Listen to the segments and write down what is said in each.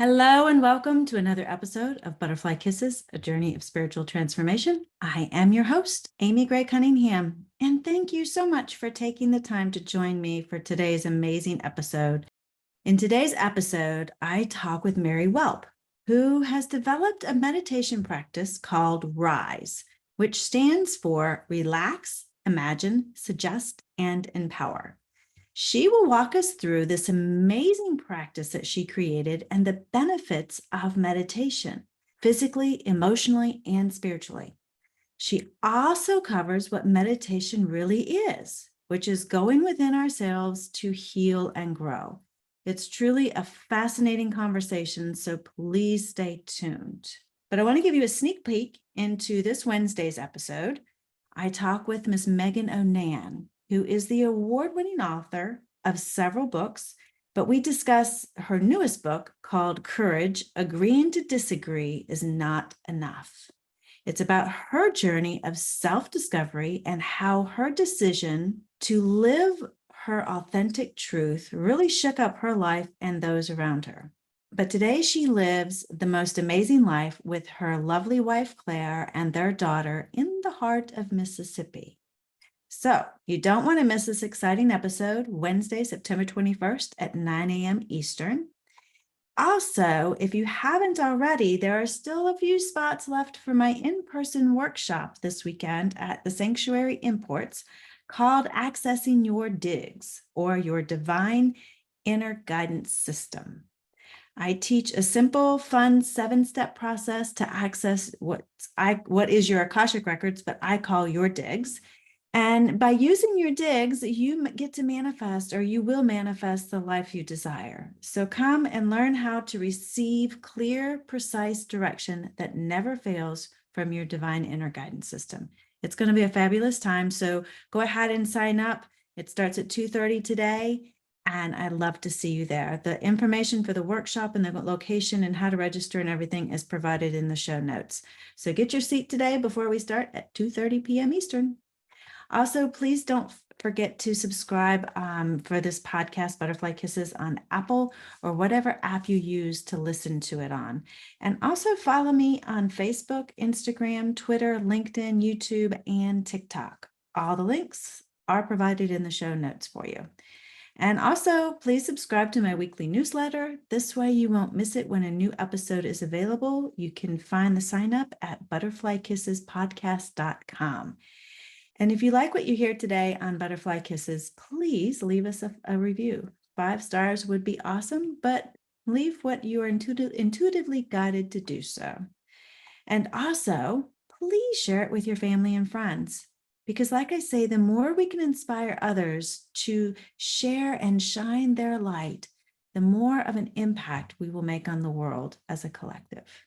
Hello and welcome to another episode of Butterfly Kisses, a journey of spiritual transformation. I am your host, Amy Gray-Cunningham, and thank you so much for taking the time to join me for today's amazing episode. In today's episode, I talk with Mary Welp, who has developed a meditation practice called RISE, which stands for Relax, Imagine, Suggest, and Empower. She will walk us through this amazing practice that she created and the benefits of meditation, physically, emotionally, and spiritually. She also covers what meditation really is, which is going within ourselves to heal and grow. It's truly a fascinating conversation, so please stay tuned. But I want to give you a sneak peek into this Wednesday's episode. I talk with Miss Megan Onan, who is the award-winning author of several books, but we discuss her newest book called Courage, Agreeing to Disagree is Not Enough. It's about her journey of self-discovery and how her decision to live her authentic truth really shook up her life and those around her. But today she lives the most amazing life with her lovely wife, Claire, and their daughter in the heart of Mississippi. So you don't want to miss this exciting episode, Wednesday, September 21st at 9 a.m. Eastern. Also, if you haven't already, there are still a few spots left for my in-person workshop this weekend at the Sanctuary Imports called Accessing Your Digs, or Your Divine Inner Guidance System. I teach a simple, fun 7-step process to access what is your Akashic Records, but I call your digs. And by using your digs, you get to manifest, or you will manifest, the life you desire. So come and learn how to receive clear, precise direction that never fails from your divine inner guidance system. It's going to be a fabulous time. So go ahead and sign up. It starts at 2:30 today, and I'd love to see you there. The information for the workshop and the location and how to register and everything is provided in the show notes. So get your seat today before we start at 2:30 p.m. Eastern. Also, please don't forget to subscribe for this podcast, Butterfly Kisses, on Apple or whatever app you use to listen to it on. And also follow me on Facebook, Instagram, Twitter, LinkedIn, YouTube, and TikTok. All the links are provided in the show notes for you. And also, please subscribe to my weekly newsletter. This way you won't miss it when a new episode is available. You can find the sign up at butterflykissespodcast.com. And if you like what you hear today on Butterfly Kisses, please leave us a review. 5 stars would be awesome, but leave what you are intuitively guided to do so. And also, please share it with your family and friends. Because like I say, the more we can inspire others to share and shine their light, the more of an impact we will make on the world as a collective.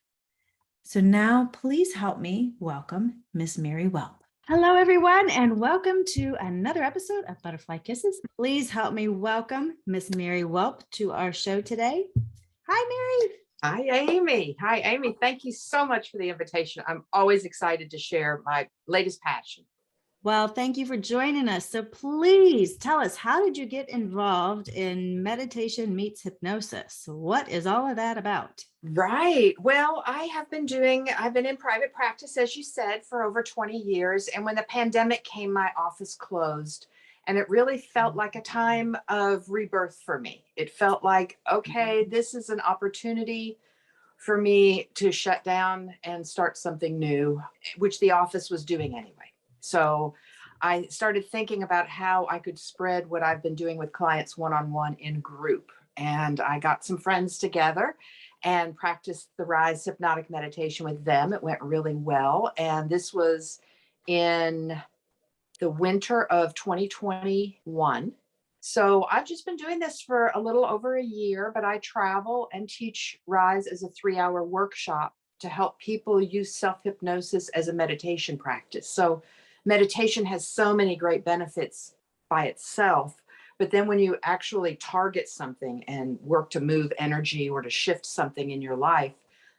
So now please help me welcome Miss Mary Welp. Hello, everyone, and welcome to another episode of Butterfly Kisses. Please help me welcome Miss Mary Welp to our show today. Hi, Mary. Hi, Amy. Hi, Amy. Thank you so much for the invitation. I'm always excited to share my latest passion. Well, thank you for joining us. So please tell us, how did you get involved in meditation meets hypnosis? What is all of that about? Right. Well, I've been in private practice, as you said, for over 20 years. And when the pandemic came, my office closed. And it really felt like a time of rebirth for me. It felt like, okay, this is an opportunity for me to shut down and start something new, which the office was doing anyway. So I started thinking about how I could spread what I've been doing with clients one-on-one in group. And I got some friends together and practiced the RISE Hypnotic Meditation with them. It went really well. And this was in the winter of 2021. So I've just been doing this for a little over a year, but I travel and teach RISE as a 3-hour workshop to help people use self-hypnosis as a meditation practice. So meditation has so many great benefits by itself, but then when you actually target something and work to move energy or to shift something in your life,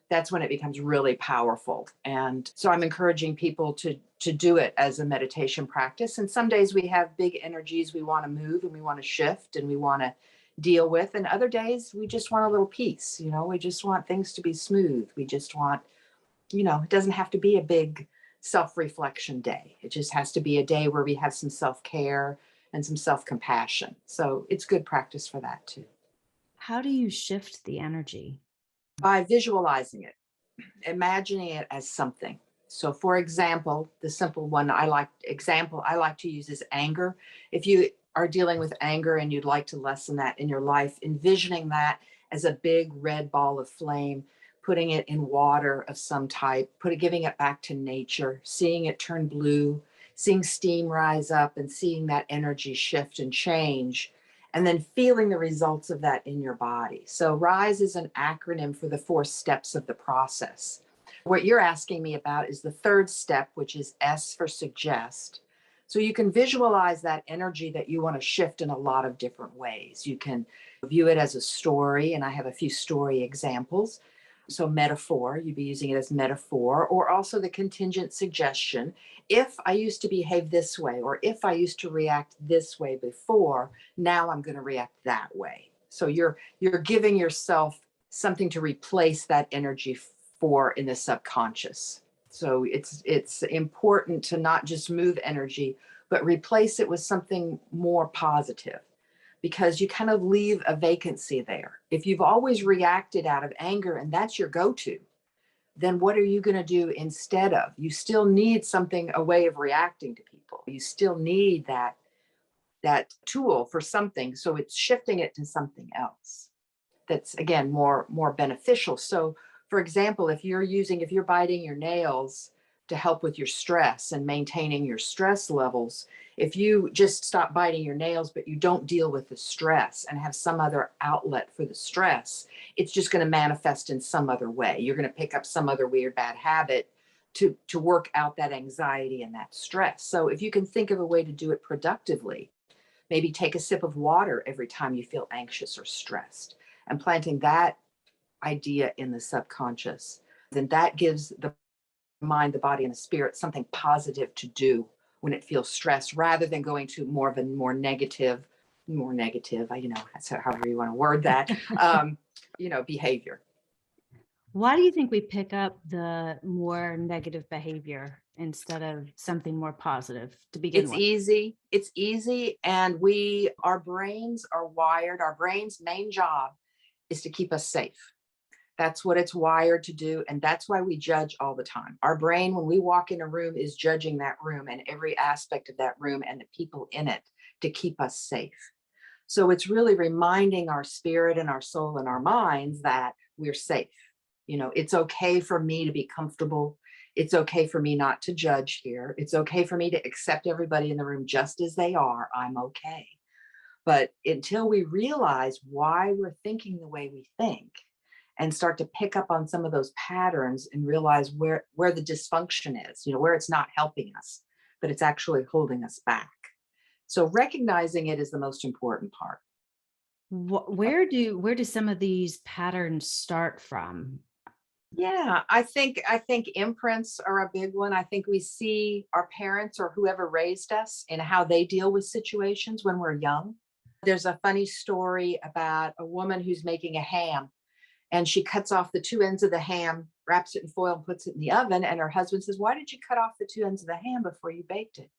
that's when it becomes really powerful. And so I'm encouraging people to do it as a meditation practice. And some days we have big energies we want to move and we want to shift and we want to deal with. And other days we just want a little peace. We just want things to be smooth. We just want, it doesn't have to be a big self-reflection day. It just has to be a day where we have some self-care and some self-compassion. So it's good practice for that too. How do you shift the energy? By visualizing it, imagining it as something. So for example, the simple one I like to use is anger. If you are dealing with anger and you'd like to lessen that in your life, envisioning that as a big red ball of flame, putting it in water of some type, giving it back to nature, seeing it turn blue, seeing steam rise up and seeing that energy shift and change, and then feeling the results of that in your body. So RISE is an acronym for the 4 steps of the process. What you're asking me about is the 3rd step, which is S for suggest. So you can visualize that energy that you want to shift in a lot of different ways. You can view it as a story, and I have a few story examples. So metaphor, you'd be using it as metaphor, or also the contingent suggestion. If I used to behave this way, or if I used to react this way before, now I'm going to react that way. So you're giving yourself something to replace that energy for in the subconscious. So it's important to not just move energy, but replace it with something more positive, because you kind of leave a vacancy there. If you've always reacted out of anger and that's your go-to, then what are you going to do instead of? You still need something, a way of reacting to people. You still need that tool for something. So it's shifting it to something else that's, again, more beneficial. So for example, if you're biting your nails to help with your stress and maintaining your stress levels, if you just stop biting your nails, but you don't deal with the stress and have some other outlet for the stress, it's just going to manifest in some other way. You're going to pick up some other weird bad habit to work out that anxiety and that stress. So if you can think of a way to do it productively, maybe take a sip of water every time you feel anxious or stressed, and planting that idea in the subconscious, then that gives the mind, the body, and the spirit something positive to do when it feels stressed, rather than going to more negative, that's however you want to word that, behavior. Why do you think we pick up the more negative behavior instead of something more positive to begin with? It's easy. And our brains are wired. Our brain's main job is to keep us safe. That's what it's wired to do. And that's why we judge all the time. Our brain, when we walk in a room, is judging that room and every aspect of that room and the people in it to keep us safe. So it's really reminding our spirit and our soul and our minds that we're safe. It's okay for me to be comfortable. It's okay for me not to judge here. It's okay for me to accept everybody in the room just as they are. I'm okay. But until we realize why we're thinking the way we think, and start to pick up on some of those patterns and realize where the dysfunction is, where it's not helping us, but it's actually holding us back. So recognizing it is the most important part. Where do some of these patterns start from? Yeah, I think imprints are a big one. I think we see our parents or whoever raised us and how they deal with situations when we're young. There's a funny story about a woman who's making a ham, and she cuts off the 2 ends of the ham, wraps it in foil, and puts it in the oven. And her husband says, "Why did you cut off the 2 ends of the ham before you baked it?"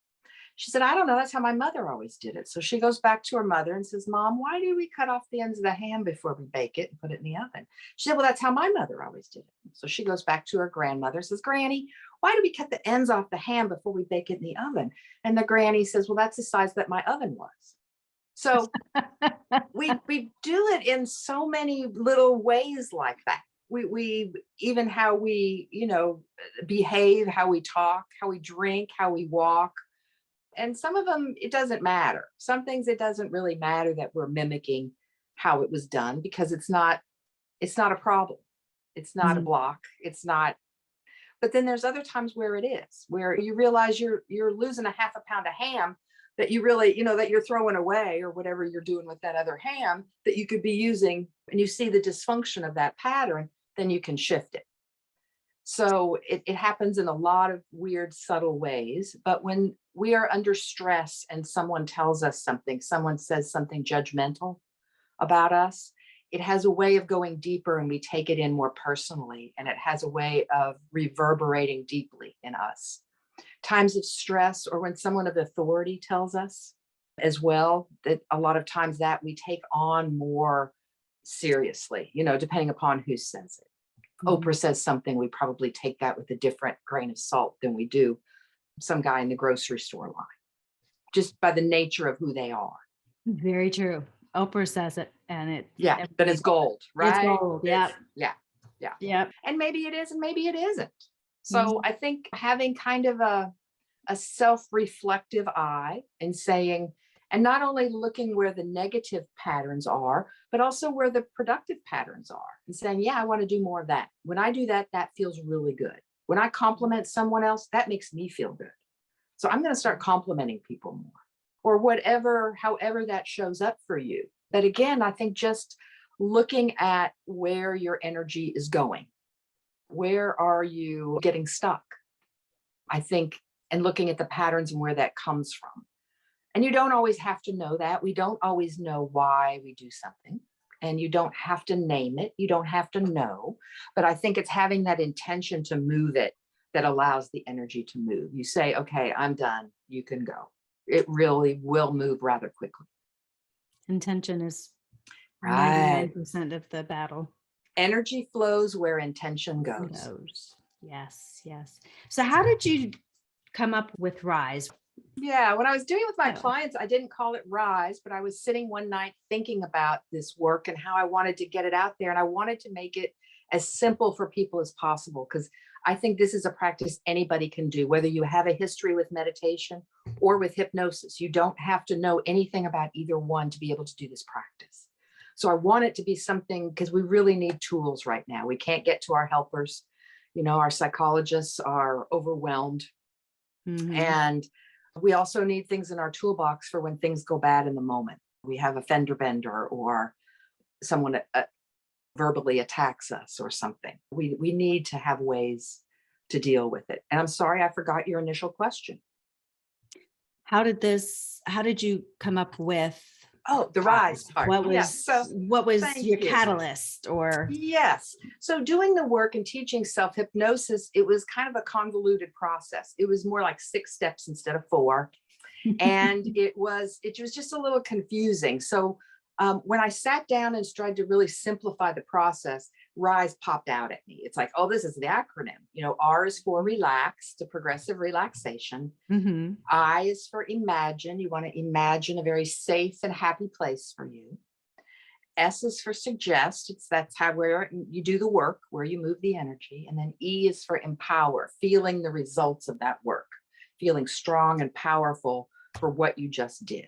She said, "I don't know. That's how my mother always did it." So she goes back to her mother and says, "Mom, why do we cut off the ends of the ham before we bake it and put it in the oven?" She said, "Well, that's how my mother always did it." So she goes back to her grandmother and says, "Granny, why do we cut the ends off the ham before we bake it in the oven?" And the granny says, "Well, that's the size that my oven was." So we do it in so many little ways like that. We even how we, behave, how we talk, how we drink, how we walk. And some of them, it doesn't matter. Some things, it doesn't really matter that we're mimicking how it was done, because it's not a problem. It's not a Mhm. block. It's not. But then there's other times where it is, where you realize you're losing a half a pound of ham that you really, that you're throwing away, or whatever you're doing with that other ham that you could be using, and you see the dysfunction of that pattern, then you can shift it. So it happens in a lot of weird, subtle ways. But when we are under stress and someone tells us something, someone says something judgmental, about us, it has a way of going deeper and we take it in more personally, and it has a way of reverberating deeply in us. Times of stress, or when someone of authority tells us as well, that a lot of times that we take on more seriously, depending upon who says it. Oprah says something, we probably take that with a different grain of salt than we do some guy in the grocery store line, just by the nature of who they are. Very true. Oprah says it, and but it's gold, right? It's gold. Yeah. Yeah. Yep. And maybe it is, and maybe it isn't. So I think having kind of a self-reflective eye and saying, and not only looking where the negative patterns are, but also where the productive patterns are, and saying, yeah, I want to do more of that. When I do that, that feels really good. When I compliment someone else, that makes me feel good. So I'm going to start complimenting people more, or whatever, however that shows up for you. But again, I think just looking at where your energy is going. Where are you getting stuck? I think, and looking at the patterns and where that comes from. And you don't always have to know that. We don't always know why we do something. And you don't have to name it. You don't have to know. But I think it's having that intention to move it that allows the energy to move. You say, okay, I'm done. You can go. It really will move rather quickly. Intention is right. 99% of the battle. Energy flows where intention goes. Yes. So how did you come up with RISE? Yeah, when I was doing it with my clients, I didn't call it RISE, but I was sitting one night thinking about this work and how I wanted to get it out there. And I wanted to make it as simple for people as possible, because I think this is a practice anybody can do, whether you have a history with meditation or with hypnosis. You don't have to know anything about either one to be able to do this practice. So I want it to be something, because we really need tools right now. We can't get to our helpers. Our psychologists are overwhelmed. And we also need things in our toolbox for when things go bad in the moment. We have a fender bender, or someone verbally attacks us or something. We need to have ways to deal with it. And I'm sorry, I forgot your initial question. How did you come up with the RISE part? What was your catalyst? Or yes. So doing the work and teaching self-hypnosis, it was kind of a convoluted process. It was more like 6 steps instead of 4. And it was just a little confusing. So when I sat down and tried to really simplify the process, RISE popped out at me. It's like, oh, this is the acronym. R is for relax, to progressive relaxation. I is for imagine. You want to imagine a very safe and happy place for you. S is for suggest. That's where you do the work, where you move the energy. And then E is for empower, feeling the results of that work, feeling strong and powerful for what you just did.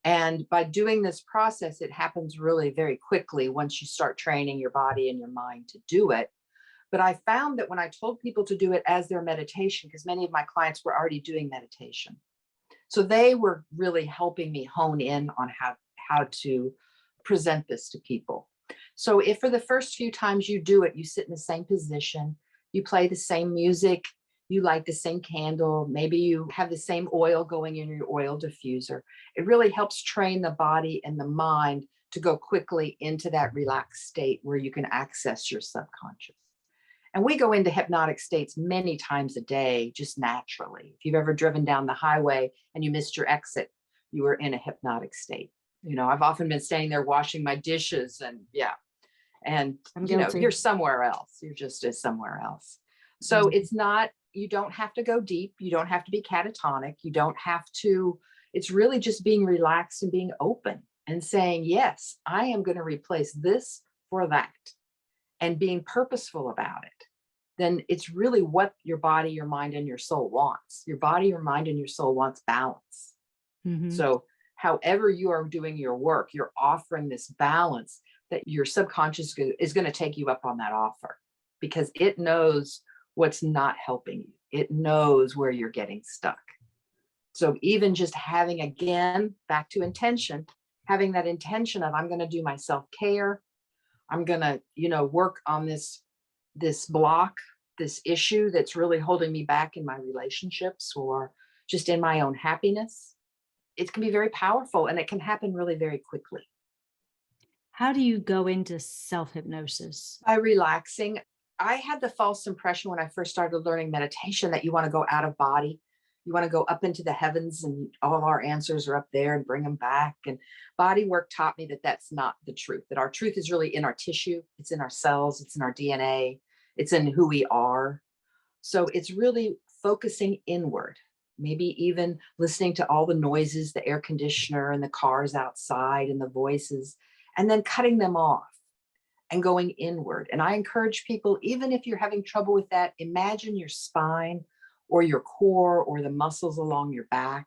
And by doing this process, it happens really very quickly once you start training your body and your mind to do it. But I found that when I told people to do it as their meditation, because many of my clients were already doing meditation, so they were really helping me hone in on how to present this to people. So if for the first few times you do it, you sit in the same position, you play the same music, you light the same candle, maybe you have the same oil going in your oil diffuser. It really helps train the body and the mind to go quickly into that relaxed state where you can access your subconscious. And we go into hypnotic states many times a day, just naturally. If you've ever driven down the highway and you missed your exit, you were in a hypnotic state. I've often been standing there washing my dishes, and you're somewhere else. You're just somewhere else. So it's not, you don't have to go deep. You don't have to be catatonic. You don't have to, it's really just being relaxed and being open and saying, yes, I am going to replace this for that, and being purposeful about it. Then it's really what your body, your mind, and your soul wants. Your body, your mind, and your soul wants balance. So however you are doing your work, you're offering this balance that your subconscious is going to take you up on that offer, because it knows what's not helping you. It knows where you're getting stuck. So even just having, again, back to intention, having that intention of, I'm going to do my self-care. I'm going to, work on this block, this issue that's really holding me back in my relationships or just in my own happiness. It can be very powerful, and it can happen really very quickly. How do you go into self-hypnosis? By relaxing. I had the false impression when I first started learning meditation that you want to go out of body. You want to go up into the heavens and all our answers are up there and bring them back. And body work taught me that that's not the truth, that our truth is really in our tissue, it's in our cells, it's in our DNA, it's in who we are. So it's really focusing inward, maybe even listening to all the noises, the air conditioner and the cars outside and the voices, and then cutting them off and going inward. And I encourage people, even if you're having trouble with that, imagine your spine or your core or the muscles along your back,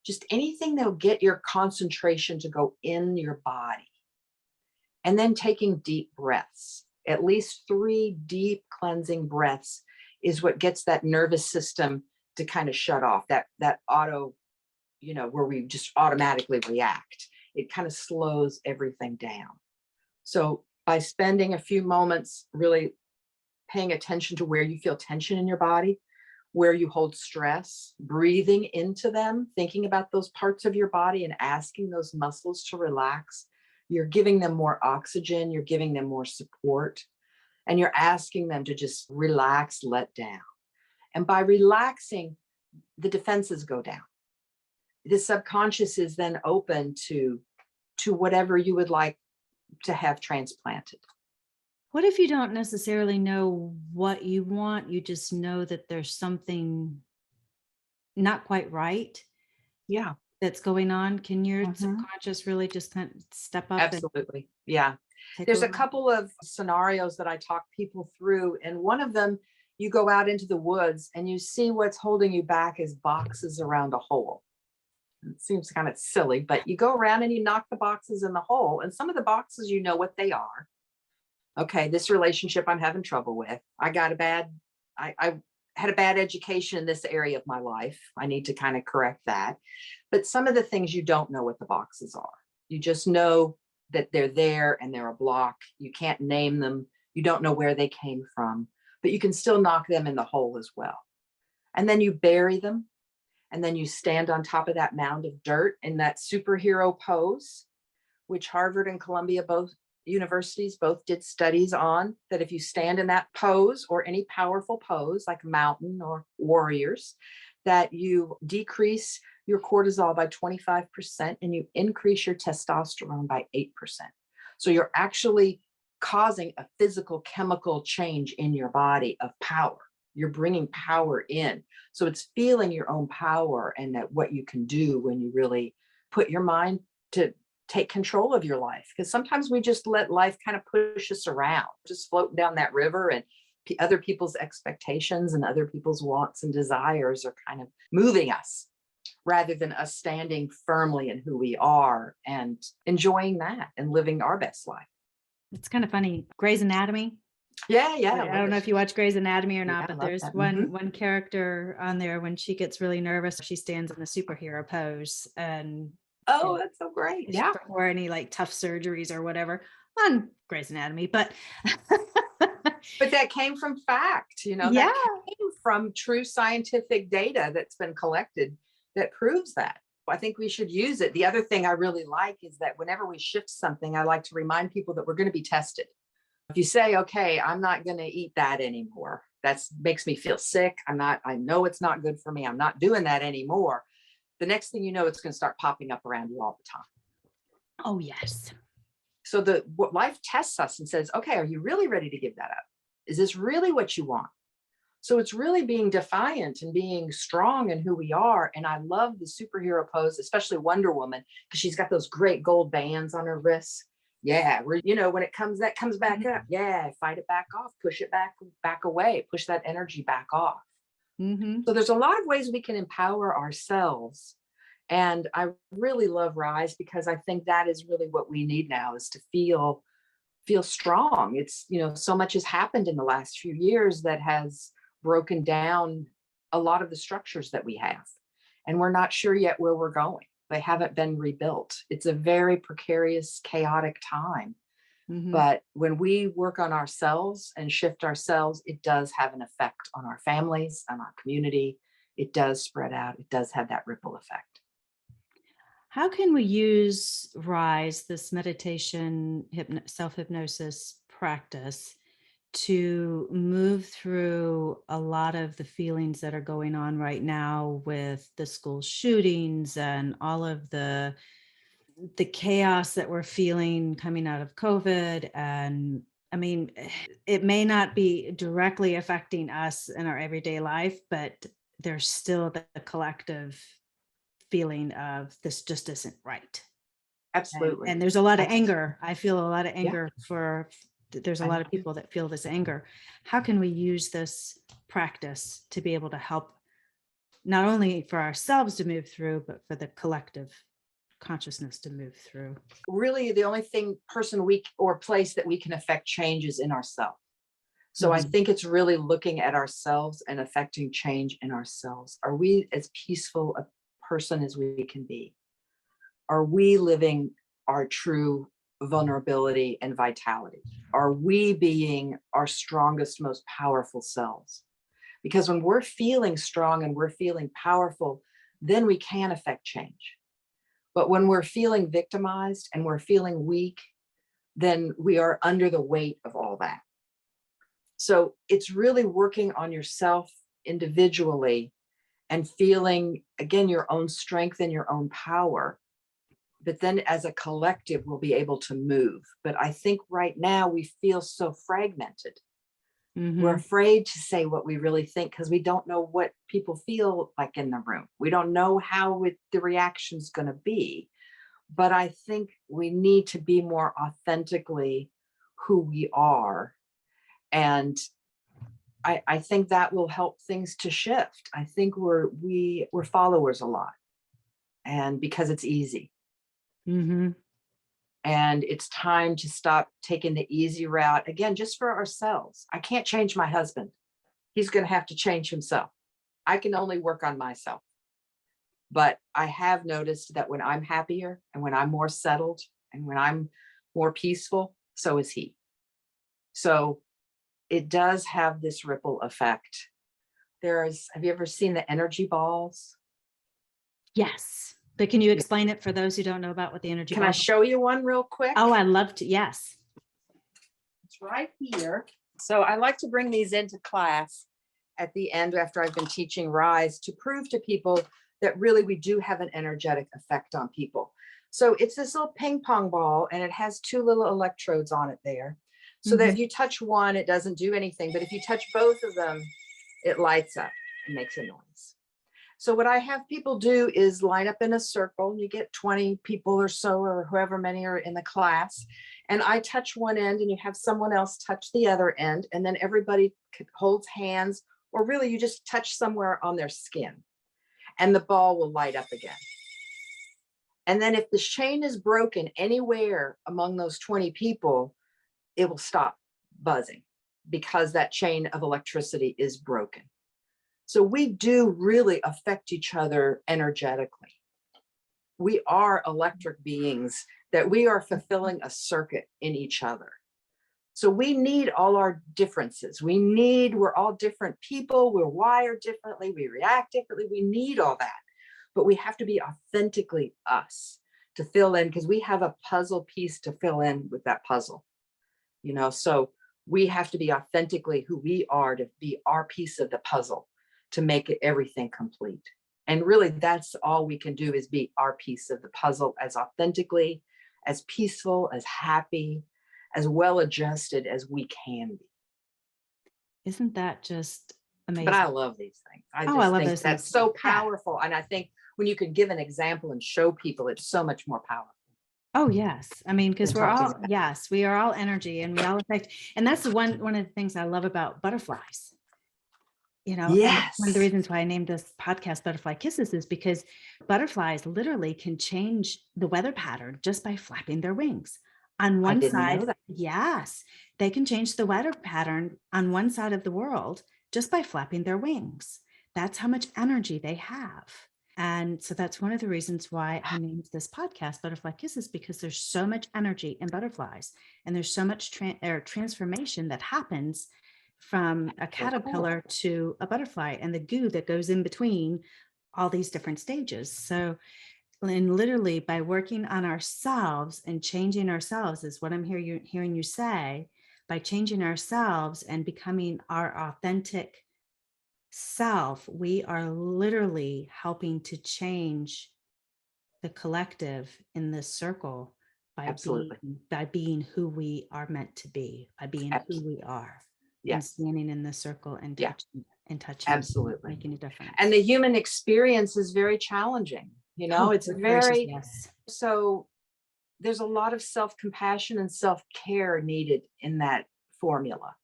just anything that'll get your concentration to go in your body. And then taking deep breaths, at least 3 deep cleansing breaths is what gets that nervous system to kind of shut off, that auto, where we just automatically react. It kind of slows everything down. So by spending a few moments really paying attention to where you feel tension in your body, where you hold stress, breathing into them, thinking about those parts of your body and asking those muscles to relax, you're giving them more oxygen, you're giving them more support, and you're asking them to just relax, let down. And by relaxing, the defenses go down. The subconscious is then open to whatever you would like to have transplanted. What if you don't necessarily know what you want? You just know that there's something not quite right Yeah. that's going on. Can your Mhm. subconscious really just kind of step up Absolutely. Yeah. and take There's a over? couple of scenarios that I talk people through. And one of them, you go out into the woods and you see what's holding you back is boxes around a hole. It seems kind of silly, but you go around and you knock the boxes in the hole. And some of the boxes, you know what they are. Okay, this relationship I'm having trouble with. I had a bad education in this area of my life. I need to kind of correct that. But some of the things you don't know what the boxes are. You just know that they're there and they're a block. You can't name them. You don't know where they came from, but you can still knock them in the hole as well. And then you bury them. And then you stand on top of that mound of dirt in that superhero pose, which Harvard and Columbia both universities both did studies on, that if you stand in that pose or any powerful pose like mountain or warriors, that you decrease your cortisol by 25% and you increase your testosterone by 8%. So you're actually causing a physical chemical change in your body of power. You're bringing power in. So it's feeling your own power and that what you can do when you really put your mind to take control of your life. Because sometimes we just let life kind of push us around, just floating down that river, and other people's expectations and other people's wants and desires are kind of moving us rather than us standing firmly in who we are and enjoying that and living our best life. It's kind of funny. Grey's Anatomy. Yeah, yeah. I don't know if you watch Grey's Anatomy or Yeah, not, I but love there's that. one character on there when she gets really nervous, she stands in the superhero pose and Oh, that's so great. Yeah. before any like tough surgeries or whatever on Grey's Anatomy. But But that came from fact, yeah, that came from true scientific data that's been collected that proves that. I think we should use it. The other thing I really like is that whenever we shift something, I like to remind people that we're going to be tested. If you say, okay, I'm not going to eat that anymore, that makes me feel sick. I know it's not good for me. I'm not doing that anymore. The next thing you know, it's going to start popping up around you all the time. oh yes. So what life tests us and says, okay, are you really ready to give that up? Is this really what you want? So it's really being defiant and being strong in who we are. And I love the superhero pose, especially Wonder Woman, because she's got those great gold bands on her wrists. Yeah, when that comes back up. Yeah, fight it back off, push it back away, push that energy back off. Mm-hmm. So there's a lot of ways we can empower ourselves. And I really love RISE because I think that is really what we need now, is to feel strong. It's, so much has happened in the last few years that has broken down a lot of the structures that we have. And we're not sure yet where we're going. They haven't been rebuilt. It's a very precarious, chaotic time. Mm-hmm. But when we work on ourselves and shift ourselves, it does have an effect on our families, on our community. It does spread out. It does have that ripple effect. How can we use RISE, this meditation, self-hypnosis practice, to move through a lot of the feelings that are going on right now with the school shootings and all of the chaos that we're feeling coming out of COVID? And I mean, it may not be directly affecting us in our everyday life, but there's still the collective feeling of this just isn't right. Absolutely. And there's a lot of I- anger. I feel a lot of Yeah. anger there's a I lot of do. people that feel this anger. How can we use this practice to be able to help not only for ourselves to move through, but for the collective consciousness to move through? Really, the only person or place that we can affect change is in ourselves. So I Mhm. think it's really looking at ourselves and affecting change in ourselves. Are we as peaceful a person as we can be? Are we living our true vulnerability and vitality? Are we being our strongest, most powerful selves? Because when we're feeling strong and we're feeling powerful, then we can affect change. But when we're feeling victimized and we're feeling weak, then we are under the weight of all that. So it's really working on yourself individually and feeling, again, your own strength and your own power. But then as a collective, we'll be able to move. But I think right now we feel so fragmented. We're Mhm. afraid to say what we really think because we don't know what people feel like in the room. We don't know how the reaction's going to be. But I think we need to be more authentically who we are. And I think that will help things to shift. I think we're followers a lot, and because it's easy. Mhm. And it's time to stop taking the easy route again, just for ourselves. I can't change my husband. He's going to have to change himself. I can only work on myself. But I have noticed that when I'm happier and when I'm more settled and when I'm more peaceful, so is he. So it does have this ripple effect. Have you ever seen the energy balls? Yes. But can you Yeah. explain it for those who don't know about what the energy Can I balls are? show you one real quick? Oh, I love to. Yes. It's right here. So I like to bring these into class at the end after I've been teaching RISE to prove to people that really we do have an energetic effect on people. So it's this little ping pong ball and it has two little electrodes on it there. So that Mhm. if you touch one, it doesn't do anything. But if you touch both of them, it lights up and makes a noise. So what I have people do is line up in a circle. You get 20 people or so, or whoever many are in the class. And I touch one end and you have someone else touch the other end. And then everybody holds hands, or really you just touch somewhere on their skin and the ball will light up again. And then if the chain is broken anywhere among those 20 people, it will stop buzzing because that chain of electricity is broken. So we do really affect each other energetically. We are electric beings that we are fulfilling a circuit in each other. So we need all our differences. We're all different people. We're wired differently. We react differently. We need all that. But we have to be authentically us to fill in, because we have a puzzle piece to fill in with that puzzle. So we have to be authentically who we are to be our piece of the puzzle to make it everything complete. And really, that's all we can do, is be our piece of the puzzle as authentically, as peaceful, as happy, as well adjusted as we can be. Isn't that just But I amazing? love these things. I Oh, I just love think those that's things. so Yeah. powerful. And I think when you can give an example and show people, it's so much more powerful. Oh, yes. I mean, because Than we're talking all, about it. yes, we are all energy and we all affect. And that's one of the things I love about butterflies. And one of the Yes. reasons why I named this podcast Butterfly Kisses is because butterflies literally can change the weather pattern just by flapping their wings. On I one didn't know side, that. yes, they can change the weather pattern on one side of the world just by flapping their wings. That's how much energy they have. And so that's one of the reasons why I named this podcast Butterfly Kisses, because there's so much energy in butterflies and there's so much transformation that happens from a So cool. caterpillar to a butterfly and the goo that goes in between all these different stages. So And literally by working on ourselves and changing ourselves is what I'm hearing you say. By changing ourselves and becoming our authentic self, we are literally helping to change the collective in this circle by being Absolutely. who we are meant to be, by being who Abs- we are and yes. standing in the circle Yeah. and touching, Absolutely. making a And difference. the human experience is very challenging. Oh, It's good gracious, very, yes. so there's a lot of self-compassion and self-care needed in that formula.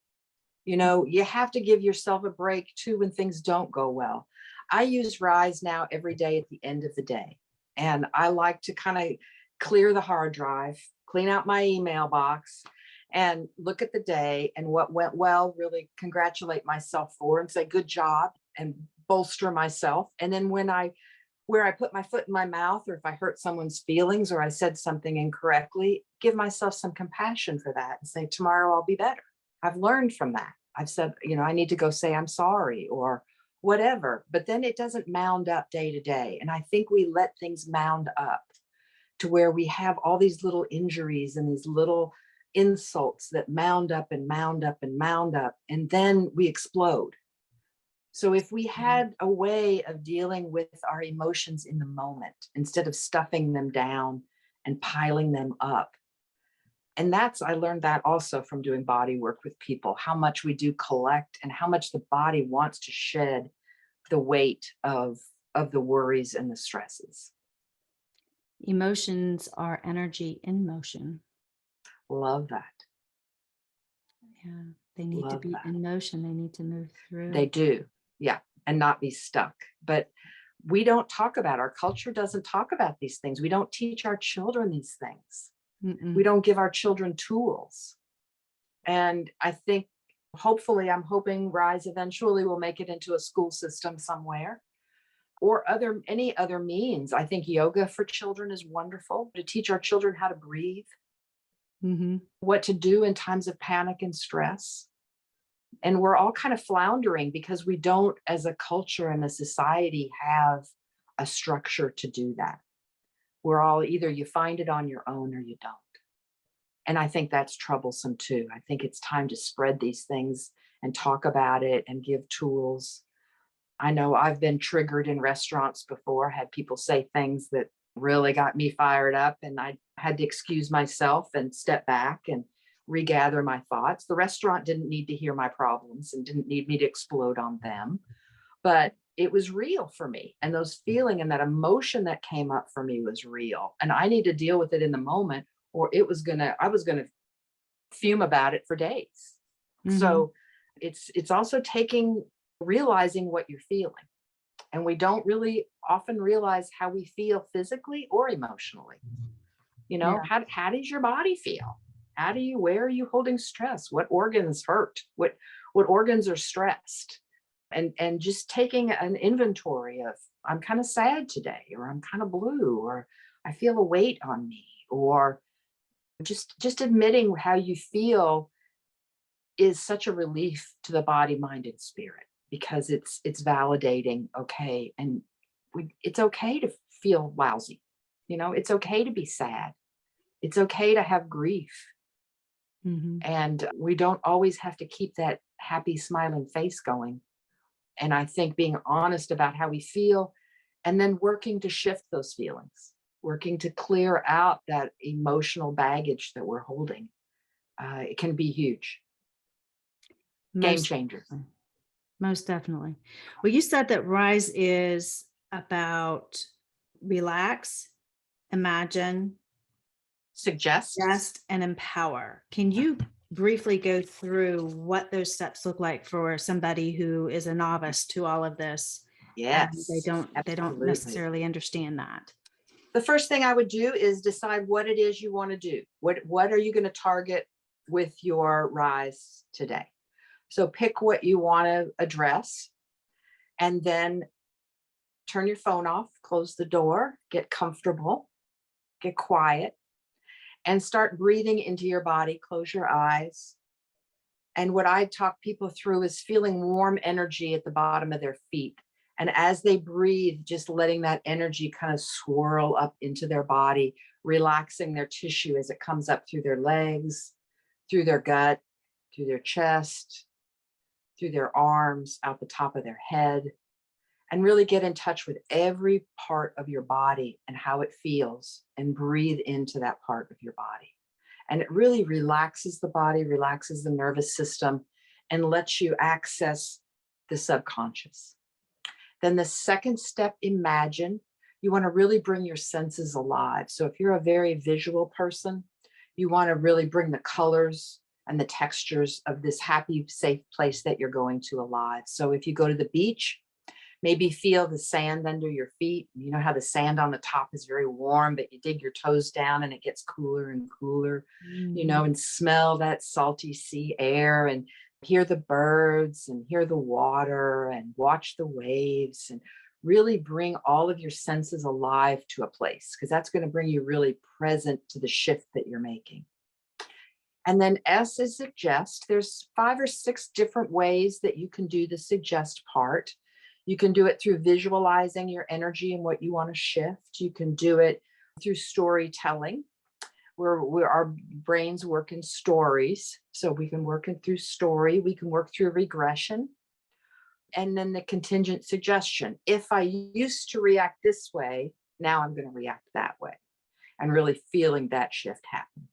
You have to give yourself a break too when things don't go well. I use Rise now every day at the end of the day. And I like to kind of clear the hard drive, clean out my email box, and look at the day and what went well, really congratulate myself for and say, good job, and bolster myself. And then where I put my foot in my mouth, or if I hurt someone's feelings or I said something incorrectly, give myself some compassion for that and say, tomorrow I'll be better. I've learned from that. I've said, I need to go say I'm sorry or whatever, but then it doesn't mound up day to day. And I think we let things mound up to where we have all these little injuries and these little insults that mound up and mound up and mound up, and then we explode. So if we had a way of dealing with our emotions in the moment instead of stuffing them down and piling them up, and I learned that also from doing body work with people, how much we do collect and how much the body wants to shed the weight of the worries and the stresses. Emotions are energy in motion. Love that. Yeah, they need to Love be that. in motion. They need to move through. They do. Yeah. And not be stuck. But we don't talk about, our culture doesn't talk about these things. We don't teach our children these things. Mm-mm. We don't give our children tools. And I think, hopefully, I'm hoping Rise eventually will make it into a school system somewhere, or any other means. I think yoga for children is wonderful, to teach our children how to breathe, Mm-hmm. what to do in times of panic and stress. And we're all kind of floundering because we don't, as a culture and a society, have a structure to do that. We're all, either you find it on your own or you don't. And I think that's troublesome too. I think it's time to spread these things and talk about it and give tools. I know I've been triggered in restaurants before, had people say things that really got me fired up, and I had to excuse myself and step back and regather my thoughts. The restaurant didn't need to hear my problems and didn't need me to explode on them, but it was real for me. And those feeling and that emotion that came up for me was real. And I need to deal with it in the moment, or I was gonna fume about it for days. Mm-hmm. So it's also realizing what you're feeling. And we don't really often realize how we feel physically or emotionally. Yeah. How does your body feel? Where are you holding stress? What organs hurt? What organs are stressed? And just taking an inventory of, I'm kind of sad today, or I'm kind of blue, or I feel a weight on me, or just admitting how you feel is such a relief to the body, mind, and spirit, because it's validating. Okay. And it's okay to feel lousy. It's okay to be sad. It's okay to have grief. Mm-hmm. And we don't always have to keep that happy, smiling face going. And I think being honest about how we feel, and then working to shift those feelings, working to clear out that emotional baggage that we're holding, it can be huge. Game changer. Most definitely. Well, you said that Rise is about relax, imagine, Suggest. and empower. Can you briefly go through what those steps look like for somebody who is a novice to all of this? Yes. They don't absolutely. necessarily understand that. The first thing I would do is decide what it is you want to do. What are you going to target with your Rise today? So pick what you want to address, and then turn your phone off, close the door, get comfortable, get quiet, and start breathing into your body. Close your eyes. And what I talk people through is feeling warm energy at the bottom of their feet, And as they breathe, just letting that energy kind of swirl up into their body, relaxing their tissue as it comes up through their legs, through their gut, through their chest, through their arms, out the top of their head, and really get in touch with every part of your body and how it feels, and breathe into that part of your body. And it really relaxes the body, relaxes the nervous system, and lets you access the subconscious. Then the second step, imagine. You want to really bring your senses alive. So if you're a very visual person, you want to really bring the colors and the textures of this happy, safe place that you're going to alive. So if you go to the beach, maybe feel the sand under your feet. You know how the sand on the top is very warm, but you dig your toes down and it gets cooler and cooler, and smell that salty sea air, and hear the birds and hear the water and watch the waves, and really bring all of your senses alive to a place, because that's going to bring you really present to the shift that you're making. And then S is suggest. There's 5 or 6 different ways that you can do the suggest part. You can do it through visualizing your energy and what you want to shift. You can do it through storytelling, where our brains work in stories. So we can work it through story. We can work through regression. And then the contingent suggestion. If I used to react this way, now I'm going to react that way. And really feeling that shift happen.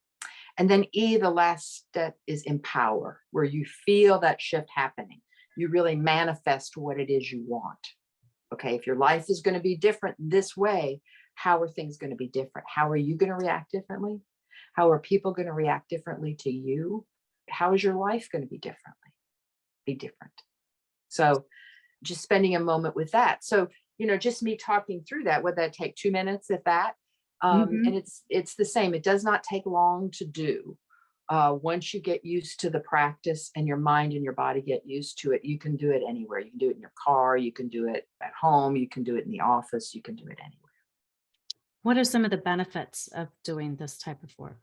And then E, the last step, is empower, where you feel that shift happening. You really manifest what it is you want. Okay, if your life is going to be different this way, how are things going to be different? How are you going to react differently? How are people going to react differently to you? How is your life going to be different? So just spending a moment with that. So, just me talking through that, would that take 2 minutes, if that? And it's the same. It does not take long to do. Once you get used to the practice and your mind and your body get used to it, you can do it anywhere. You can do it in your car, you can do it at home, you can do it in the office, you can do it anywhere. What are some of the benefits of doing this type of work?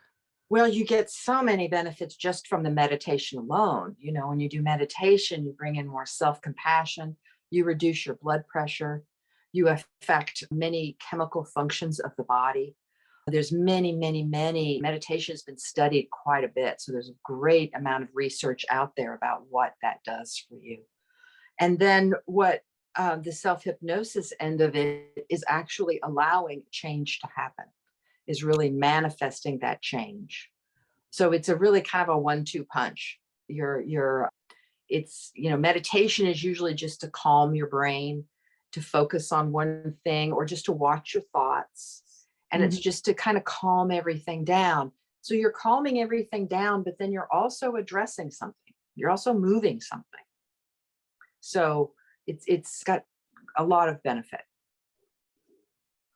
Well, you get so many benefits just from the meditation alone. When you do meditation, you bring in more self-compassion, you reduce your blood pressure, you affect many chemical functions of the body. There's many meditation has been studied quite a bit. So there's a great amount of research out there about what that does for you. And then what the self-hypnosis end of it is actually allowing change to happen, is really manifesting that change. So it's a really kind of a 1-2 punch. Meditation is usually just to calm your brain, to focus on one thing, or just to watch your thoughts. And it's just to kind of calm everything down. So you're calming everything down, but then you're also addressing something. You're also moving something. So it's got a lot of benefit.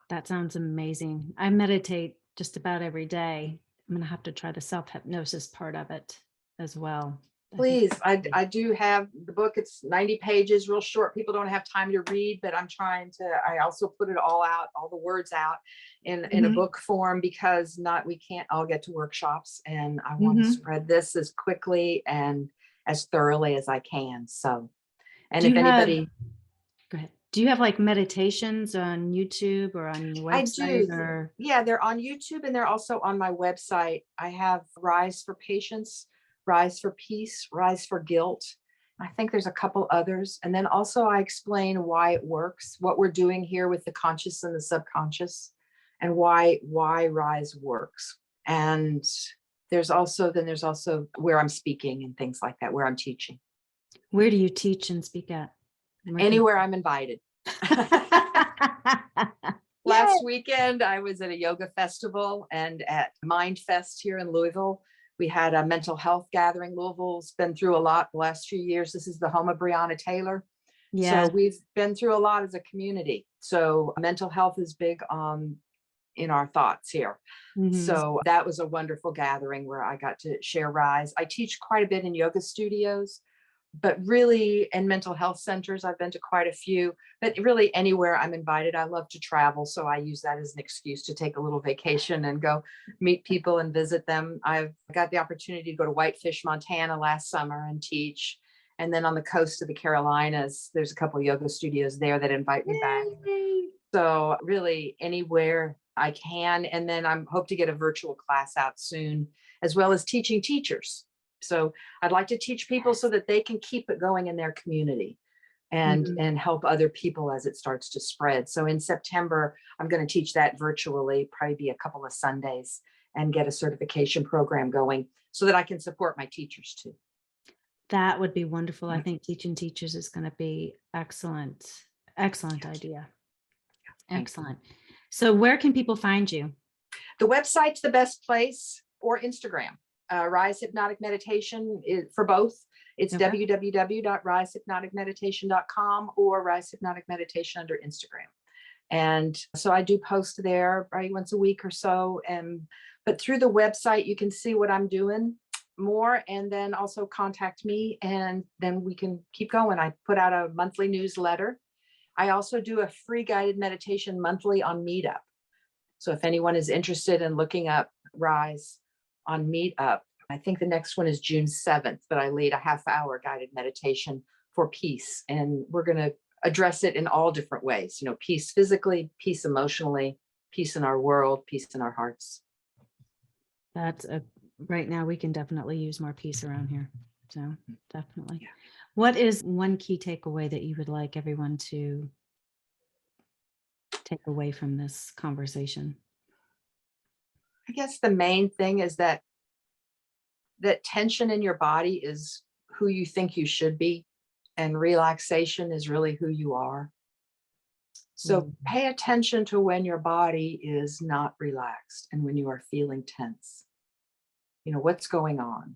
That sounds amazing. I meditate just about every day. I'm going to have to try the self-hypnosis part of it as well. Please, I do have the book. It's 90 pages, real short. People don't have time to read, but I also put it all out, all the words out in a book form, because we can't all get to workshops, and I want to spread this as quickly and as thoroughly as I can. So, and if anybody, go ahead. Do you have like meditations on YouTube or on your website? I do. Yeah, they're on YouTube and they're also on my website. I have RISE for Patience, RISE for Peace, RISE for Guilt. I think there's a couple others. And then also I explain why it works, what we're doing here with the conscious and the subconscious, and why RISE works. And there's also where I'm speaking and things like that, where I'm teaching. Where do you teach and speak at? Anywhere I'm invited. Last weekend, I was at a yoga festival and at Mind Fest here in Louisville. We had a mental health gathering. Louisville's been through a lot the last few years. This is the home of Breonna Taylor. Yeah. So we've been through a lot as a community. So mental health is big in our thoughts here. So that was a wonderful gathering where I got to share RISE. I teach quite a bit in yoga studios, but really in mental health centers, I've been to quite a few, but really anywhere I'm invited. I love to travel. So I use that as an excuse to take a little vacation and go meet people and visit them. I've got the opportunity to go to Whitefish, Montana last summer and teach. And then on the coast of the Carolinas, there's a couple of yoga studios there that invite me back. Yay! So really anywhere I can. And then I hope to get a virtual class out soon, as well as teaching teachers. So I'd like to teach people so that they can keep it going in their community and help other people as it starts to spread. So in September, I'm going to teach that virtually, probably be a couple of Sundays, and get a certification program going so that I can support my teachers too. That would be wonderful. I think teaching teachers is going to be excellent. Excellent idea. Excellent. So where can people find you? The website's the best place, or Instagram. RISE Hypnotic Meditation for both. It's www.risehypnoticmeditation.com or RISE Hypnotic Meditation under Instagram. And so I do post there probably once a week or so. But through the website, you can see what I'm doing more, and then also contact me, and then we can keep going. I put out a monthly newsletter. I also do a free guided meditation monthly on Meetup. So if anyone is interested in looking up RISE on Meetup, I think the next one is June 7th, but I lead a half-hour guided meditation for peace. And we're going to address it in all different ways, peace physically, peace emotionally, peace in our world, peace in our hearts. Right now we can definitely use more peace around here. So definitely. Yeah. What is one key takeaway that you would like everyone to take away from this conversation? I guess the main thing is that tension in your body is who you think you should be, and relaxation is really who you are. So pay attention to when your body is not relaxed and when you are feeling tense. What's going on?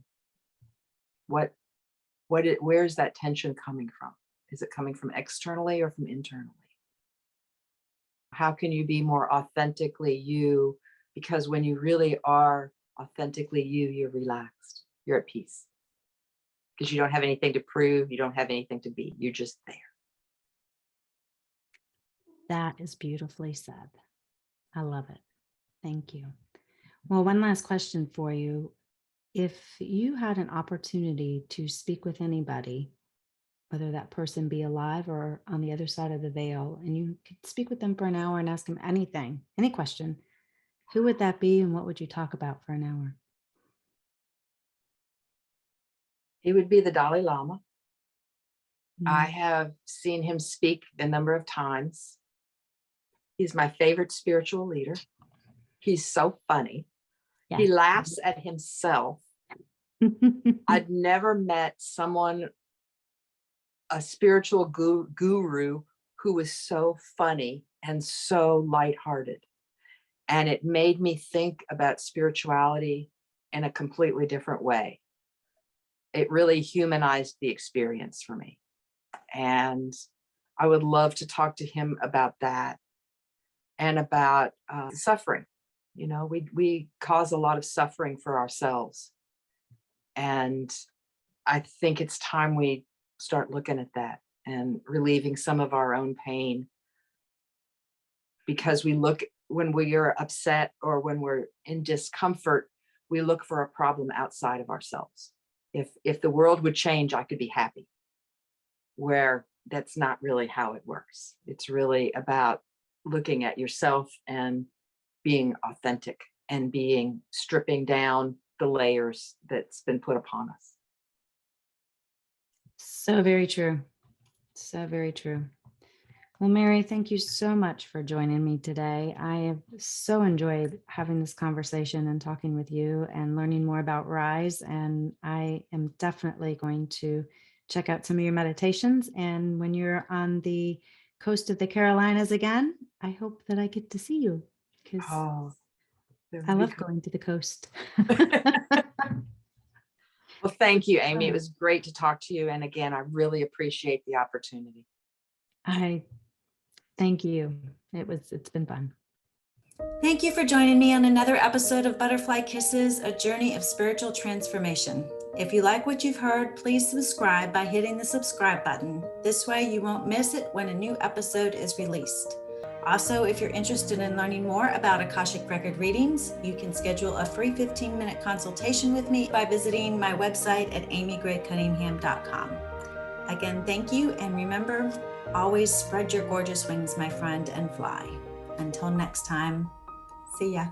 Where's that tension coming from? Is it coming from externally or from internally? How can you be more authentically you? Because when you really are authentically you, you're relaxed, you're at peace. Because you don't have anything to prove, you don't have anything to be, you're just there. That is beautifully said. I love it. Thank you. Well, one last question for you. If you had an opportunity to speak with anybody, whether that person be alive or on the other side of the veil, and you could speak with them for an hour and ask them anything, any question, who would that be and what would you talk about for an hour? He would be the Dalai Lama. I have seen him speak a number of times. He's my favorite spiritual leader. He's so funny. Yeah. He laughs at himself. I'd never met someone, a spiritual guru, who was so funny and so lighthearted. And it made me think about spirituality in a completely different way. It really humanized the experience for me. And I would love to talk to him about that and about suffering. We cause a lot of suffering for ourselves. And I think it's time we start looking at that and relieving some of our own pain. Because when we are upset or when we're in discomfort, we look for a problem outside of ourselves. If the world would change, I could be happy. Where that's not really how it works. It's really about looking at yourself and being authentic and stripping down the layers that's been put upon us. So very true. So very true. Well, Mary, thank you so much for joining me today. I have so enjoyed having this conversation and talking with you and learning more about RISE. And I am definitely going to check out some of your meditations. And when you're on the coast of the Carolinas again, I hope that I get to see you, because I love going to the coast. Well, thank you, Amy. It was great to talk to you. And again, I really appreciate the opportunity. Thank you. It's been fun. Thank you for joining me on another episode of Butterfly Kisses, a journey of spiritual transformation. If you like what you've heard, please subscribe by hitting the subscribe button. This way you won't miss it when a new episode is released. Also, if you're interested in learning more about Akashic Record readings, you can schedule a free 15-minute consultation with me by visiting my website at amygray-cunningham.com. Again, thank you, and remember, always spread your gorgeous wings, my friend, and fly. Until next time, see ya.